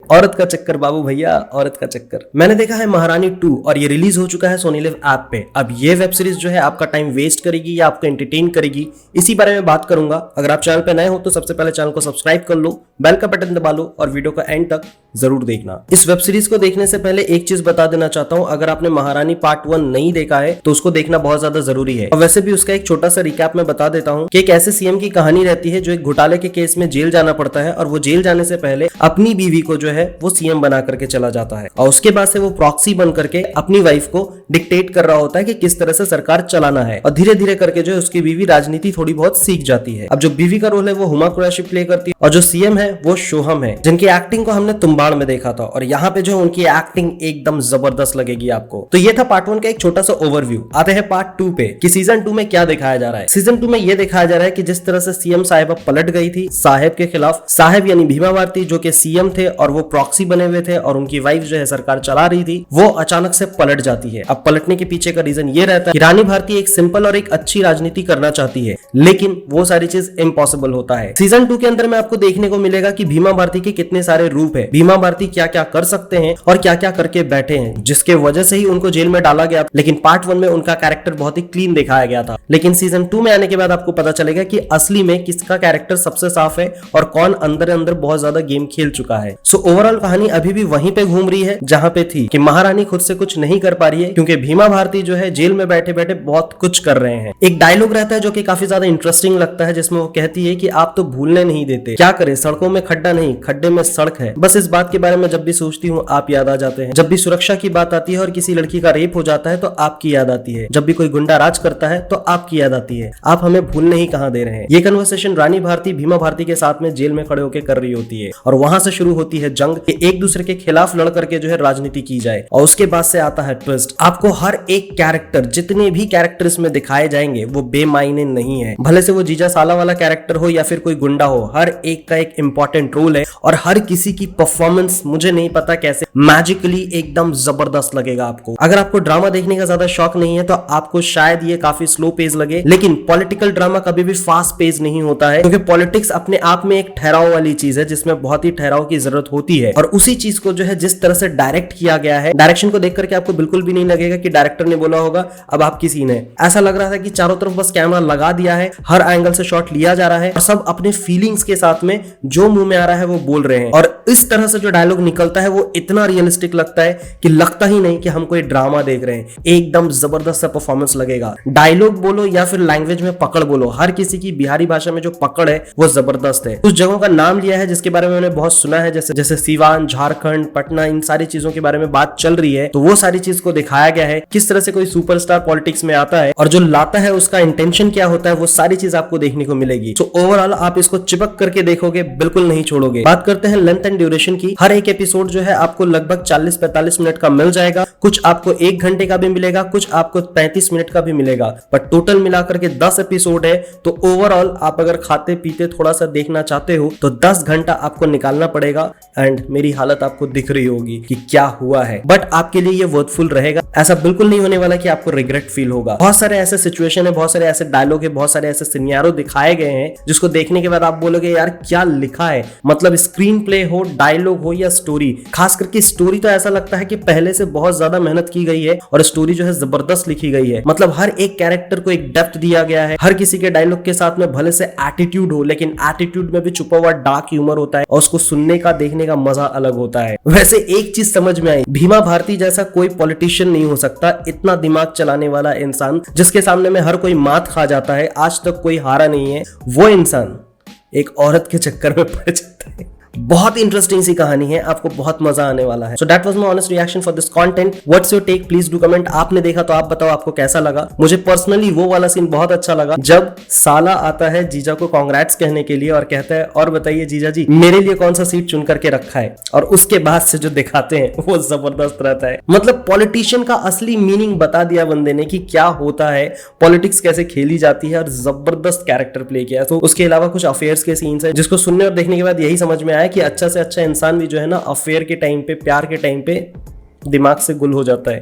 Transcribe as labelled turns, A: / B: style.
A: औरत का चक्कर बाबू भैया, औरत का चक्कर। मैंने देखा है महारानी 2 और ये रिलीज हो चुका है सोनी लिव ऐप पे। अब ये वेब सीरीज जो है आपका टाइम वेस्ट करेगी या आपको एंटरटेन करेगी, इसी बारे में बात करूंगा। अगर आप चैनल पे नए हो तो सबसे पहले चैनल को सब्सक्राइब कर लो, बेल का बटन दबा लो और वीडियो को एंड तक जरूर देखना। इस वेब सीरीज को देखने से पहले एक चीज बता देना चाहता हूं, अगर आपने महारानी पार्ट 1 नहीं देखा है तो उसको देखना बहुत ज्यादा जरूरी है। और वैसे भी उसका एक छोटा सा रिकैप मैं बता देता हूं कि एक ऐसे सीएम की कहानी रहती है जो एक घोटाले के केस में जेल जाना पड़ता है और वो जेल जाने से पहले अपनी बीवी को जो है वो सीएम बना करके चला जाता है और उसके बाद से वो प्रॉक्सी बन करके अपनी वाइफ को डिक्टेट कर रहा होता है कि किस तरह से सरकार चलाना है। और धीरे धीरे करके जो है उसकी बीवी राजनीति थोड़ी बहुत सीख जाती है। अब जो बीवी का रोल है वो हुमा कुरैशी प्ले करती है और जो सीएम है वो शोहम है, जिनकी एक्टिंग को हमने तुम्बाड़ में देखा था और यहाँ पे जो है उनकी एक्टिंग एकदम जबरदस्त लगेगी आपको। तो ये था पार्ट 1 का एक छोटा सा ओवरव्यू। आते हैं पार्ट 2 पे कि सीजन 2 में क्या दिखाया जा रहा है। सीजन 2 में ये दिखाया जा रहा है कि जिस तरह से सीएम साहिबा पलट गई थी साहेब के खिलाफ, साहेब यानी भीमा भारती जो कि सीएम थे और वो प्रॉक्सी बने हुए थे और उनकी वाइफ जो है सरकार चला रही थी, वो अचानक से पलट जाती है। अब पलटने के पीछे का रीजन ये रहता है कि रानी भारती एक सिंपल और एक अच्छी राजनीति करना चाहती है, लेकिन वो सारी चीज इम्पॉसिबल होता है। सीजन 2 के अंदर में आपको देखने को मिलेगा कि भीमा भारती के कितने सारे रूप है, भीमा भारती क्या क्या कर सकते हैं और क्या क्या करके बैठे हैं, जिसके वजह से ही उनको जेल में डाला गया। लेकिन पार्ट 1 में उनका कैरेक्टर बहुत ही क्लीन दिखाया गया था, लेकिन सीजन 2 में आने के बाद आपको पता चलेगा कि असली में किसका कैरेक्टर सबसे साफ है और कौन अंदर अंदर बहुत ज्यादा गेम खेल चुका है। सो ओवरऑल कहानी अभी भी वहीं पे घूम रही है जहां पे थी कि महारानी खुद से कुछ नहीं कर पा रही है क्योंकि भीमा भारती जो है जेल में बैठे बैठे बहुत कुछ कर रहे हैं। एक डायलॉग रहता है जो कि काफी ज्यादा इंटरेस्टिंग लगता है, जिसमें वो कहती है कि आप तो भूलने नहीं देते, क्या करें सड़कों में खड्डा नहीं खड्डे में सड़क है। बस इस बात के बारे में जब भी सोचती हूँ आप याद आ जाते हैं। जब भी सुरक्षा की बात आती है और किसी लड़की का रेप हो जाता है तो आपकी याद आती है। जब भी कोई गुंडा राज करता है तो आपकी याद आती है। आप हमें भूलने ही कहाँ दे रहे हैं। ये कन्वर्सेशन रानी भारती भीमा भारती के साथ में जेल में खड़े होकर कर रही होती है और वहां से शुरू होती है जंग कि एक दूसरे के खिलाफ लड़ करके जो है राजनीति की जाए। और उसके बाद से आता है ट्विस्ट। आपको हर एक कैरेक्टर, जितने भी कैरेक्टर इसमें दिखाए जाएंगे वो बेमायने नहीं है, भले से वो जीजा साला वाला कैरेक्टर हो या फिर कोई गुंडा हो, हर एक का एक इंपॉर्टेंट रोल है और हर किसी की परफॉर्मेंस मुझे नहीं पता कैसे मैजिकली एकदम जबरदस्त लगेगा आपको। अगर आपको ड्रामा देखने का ज्यादा शौक नहीं है तो आपको शायद ये काफी स्लो पेस लगे, लेकिन पॉलिटिकल ड्रामा कभी भी फास्ट पेस नहीं होता है क्योंकि पॉलिटिक्स अपने आप में एक ठहराव वाली चीज है जिसमें बहुत ही ठहराव की जरूरत होती है। और उसी चीज को जो है जिस तरह से डायरेक्ट किया गया है, डायरेक्शन को देख करके आपको बिल्कुल भी नहीं लगेगा कि डायरेक्टर ने बोला होगा अब आपकी सीन है। ऐसा लग रहा था कि चारों तरफ बस कैमरा लगा दिया है, हर एंगल से शॉट लिया जा रहा है और सब अपने फीलिंग्स के साथ में जो मुंह में आ रहा है वो बोल रहे हैं। और इस तरह से जो डायलॉग निकलता है वो इतना रियलिस्टिक लगता है कि लगता ही नहीं कि हम कोई ड्रामा देख रहे हैं। एकदम जबरदस्त सा परफॉर्मेंस लगेगा। डायलॉग बोलो या फिर लैंग्वेज में पकड़ बोलो, हर किसी की बिहारी भाषा में जो पकड़ है वो जबरदस्त है। कुछ जगहों का नाम लिया है जिसके बारे में मैंने बहुत सुना है, जैसे सीवान, झारखंड, पटना, इन सारी चीजों के बारे में बात चल रही है, तो वो सारी चीज को दिखाया गया है किस तरह से कोई सुपरस्टार पॉलिटिक्स में आता है और जो लाता है उसका इंटेंशन क्या होता है, वो सारी चीज आपको देखने को मिलेगी। तो ओवरऑल आप इसको चिपक करके देखोगे, बिल्कुल नहीं छोड़ोगे। बात करते हैं लेंथ एंड ड्यूरेशन की। हर एक एपिसोड जो है आपको लगभग 40-45 मिनट का मिल जाएगा, कुछ आपको 1 घंटे का भी मिलेगा, कुछ आपको 35 मिनट का भी मिलेगा, पर टोटल मिलाकर के 10 एपिसोड है। तो ओवरऑल आप अगर खाते पीते थोड़ा सा देखना चाहते हो तो 10 घंटा आपको निकालना पड़ेगा एंड मेरी हालत आपको दिख रही होगी कि क्या हुआ है, बट आपके लिए ये वर्थफुल रहेगा। ऐसा बिल्कुल नहीं होने वाला कि आपको रिग्रेट फील होगा। बहुत सारे ऐसे सिचुएशन है, बहुत सारे ऐसे डायलॉग है, बहुत सारे ऐसे सिनेरियो दिखाए गए हैं जिसको देखने के बाद आप बोलोगे यार क्या लिखा है। मतलब स्क्रीन प्ले हो, डायलॉग हो या स्टोरी, खास करके स्टोरी तो ऐसा लगता है कि पहले से बहुत ज्यादा मेहनत की गई है और स्टोरी जो है जबरदस्त लिखी गई है। मतलब हर एक कैरेक्टर को एक डेप्थ दिया गया है, हर किसी के डायलॉग के साथ में भले से एटीट्यूड हो, लेकिन एटीट्यूड में भी छुपा हुआ डार्क ह्यूमर होता है और उसको सुनने का देखने का मजा अलग होता है। वैसे एक चीज समझ में आई, भीमा भारती जैसा कोई पॉलिटिशियन नहीं हो सकता, इतना दिमाग चलाने वाला इंसान जिसके सामने में हर कोई मात खा जाता है, आज तक कोई हारा नहीं है, वो इंसान एक औरत के चक्कर में पड़ जाता है। बहुत इंटरेस्टिंग सी कहानी है, आपको बहुत मजा आने वाला है। So that was my honest reaction for this content. What's your take, please do comment. आपने देखा तो आप बताओ आपको कैसा लगा। मुझे पर्सनली वो वाला सीन बहुत अच्छा लगा जब साला आता है जीजा को कांग्रेट्स कहने के लिए और कहता है और बताइए जीजा जी मेरे लिए कौन सा सीट चुन करके रखा है, और उसके बाद से जो दिखाते हैं वो जबरदस्त रहता है। मतलब पॉलिटिशियन का असली मीनिंग बता दिया बंदे ने कि क्या होता है, पॉलिटिक्स कैसे खेली जाती है, और जबरदस्त कैरेक्टर प्ले किया। तो उसके अलावा कुछ अफेयर्स के सीन्स है जिसको सुनने और देखने के बाद यही समझ में आया कि अच्छा से अच्छा इंसान भी जो है ना अफेयर के टाइम पे, प्यार के टाइम पे दिमाग से गुल हो जाता है।